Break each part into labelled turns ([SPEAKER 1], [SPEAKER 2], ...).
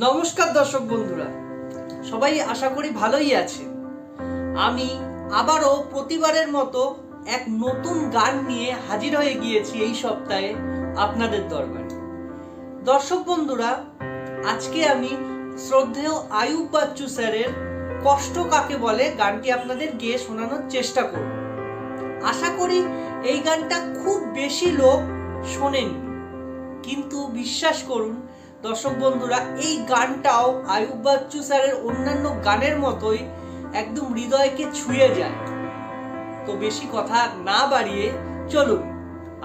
[SPEAKER 1] নমস্কার দর্শক বন্ধুরা, সবাই আশা করি ভালোই আছেন। আমি আবারও প্রতিবারের মতো এক নতুন গান নিয়ে হাজির হয়ে গিয়েছি এই সপ্তাহে আপনাদের দরবারে। দর্শক বন্ধুরা, আজকে আমি শ্রদ্ধেয় আয়ুব বাচ্চু স্যারের কষ্ট কাকে বলে গানটি আপনাদের গেয়ে শোনানোর চেষ্টা করব। আশা করি এই গানটা খুব বেশি লোক শোনেননি, কিন্তু বিশ্বাস করুন দর্শক বন্ধুরা, এই গানটাও আয়ুব বাচ্চু স্যারের অন্যান্য গানের মতোই একদম হৃদয়কে ছুঁয়ে যায়। তো বেশি কথা না বাড়িয়ে চলুন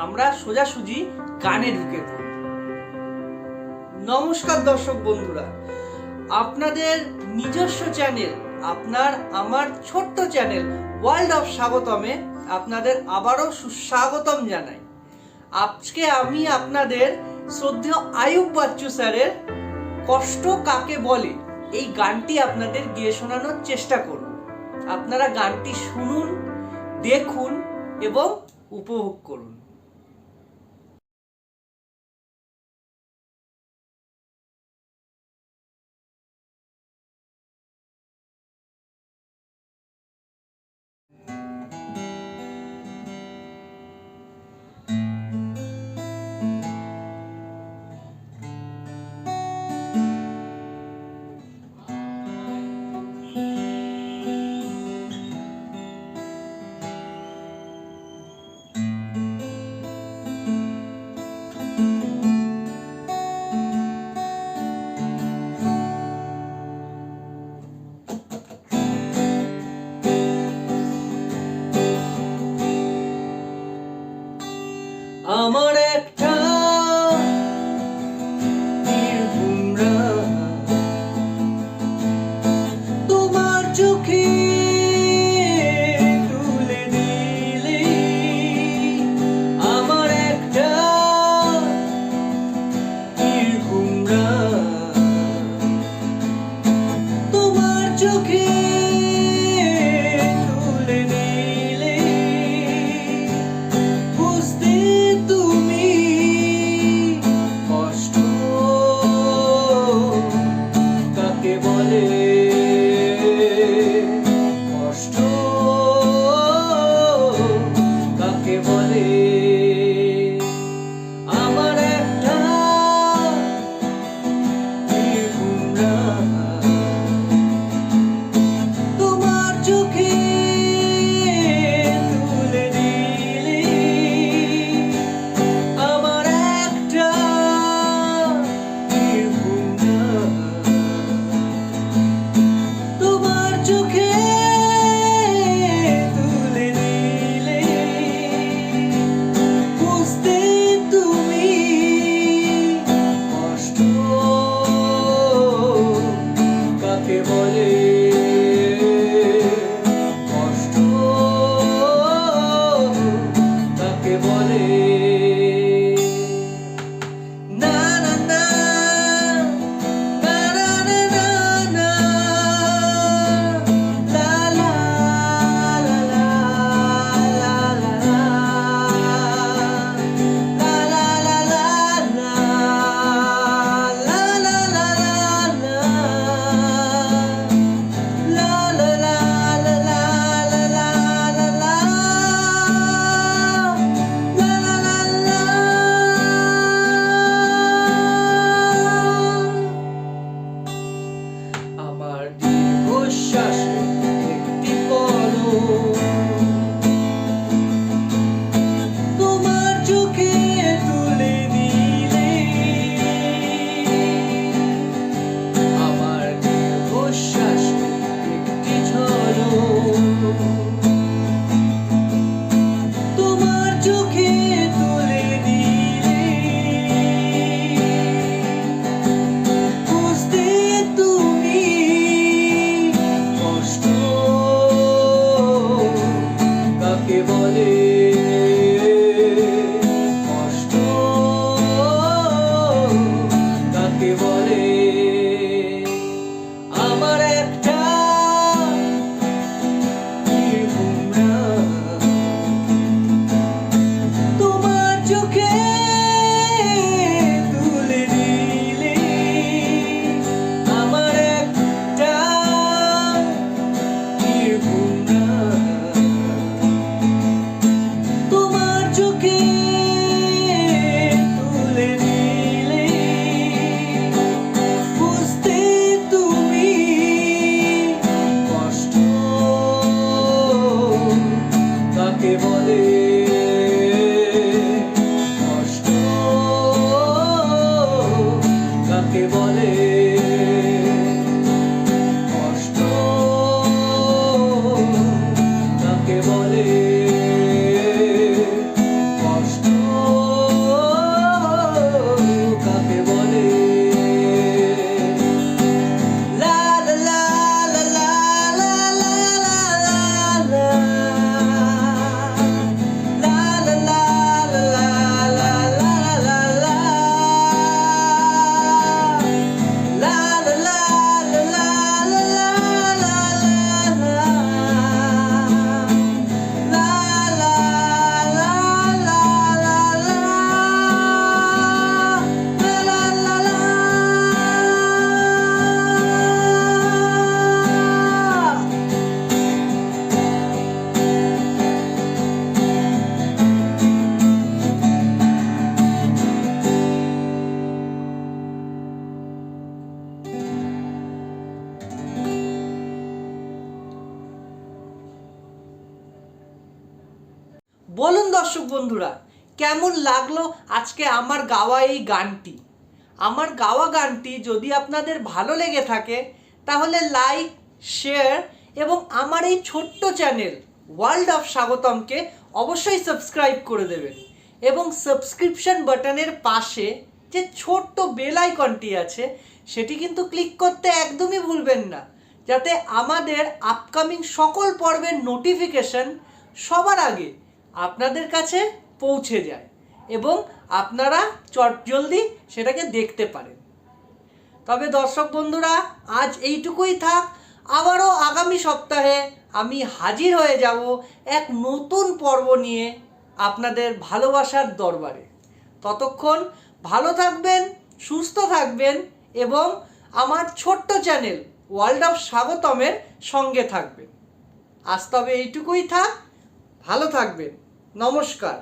[SPEAKER 1] আমরা সোজাসুজি গানে ঢুকে পড়ি। নমস্কার দর্শক বন্ধুরা, আপনাদের নিজস্ব চ্যানেল, আপনার আমার ছোট্ট চ্যানেল ওয়ার্ল্ড অফ স্বাগতমে আপনাদের আবারও সুস্বাগতম জানাই। আজকে আমি আপনাদের শ্রদ্ধেয় আয়ুব বাচ্চু স্যারের কষ্ট কাকে বলে এই গানটি আপনাদের গেয়ে শোনানোর চেষ্টা করব। আপনারা গানটি শুনুন, দেখুন এবং উপভোগ করুন। কষ্ট কাকে বলে, কষ্ট কাকে বলে। লা লা লা লা লা লা লা লা লা লা লা লা লা লা লা বলুন দর্শক বন্ধুরা, কেমন লাগলো আজকে আমার গাওয়া এই গানটি? আমার গাওয়া গানটি যদি আপনাদের ভালো লেগে থাকে তাহলে লাইক, শেয়ার এবং আমার এই ছোট্ট চ্যানেল ওয়ার্ল্ড অফ স্বাগতমকে অবশ্যই সাবস্ক্রাইব করে দেবেন এবং সাবস্ক্রিপশন বাটনের পাশে যে ছোট্ট বেল আইকনটি আছে সেটি কিন্তু ক্লিক করতে একদমই ভুলবেন না, যাতে আমাদের আপকামিং সকল পর্বের নোটিফিকেশন সবার আগে আপনাদের কাছে পৌঁছে যায় এবং আপনারা চটজলদি সেটাকে দেখতে পারেন। তবে দর্শক বন্ধুরা, আজ এইটুকুই থাক। আবারও আগামী সপ্তাহে আমি হাজির হয়ে যাব এক নতুন পর্ব নিয়ে আপনাদের ভালোবাসার দরবারে। ততক্ষণ ভালো থাকবেন, সুস্থ থাকবেন এবং আমার ছোট্ট চ্যানেল ওয়ার্ল্ড অফ স্বাগতমের সঙ্গে থাকবেন। আজ তবে এইটুকুই থাক, ভালো থাকবেন, নমস্কার।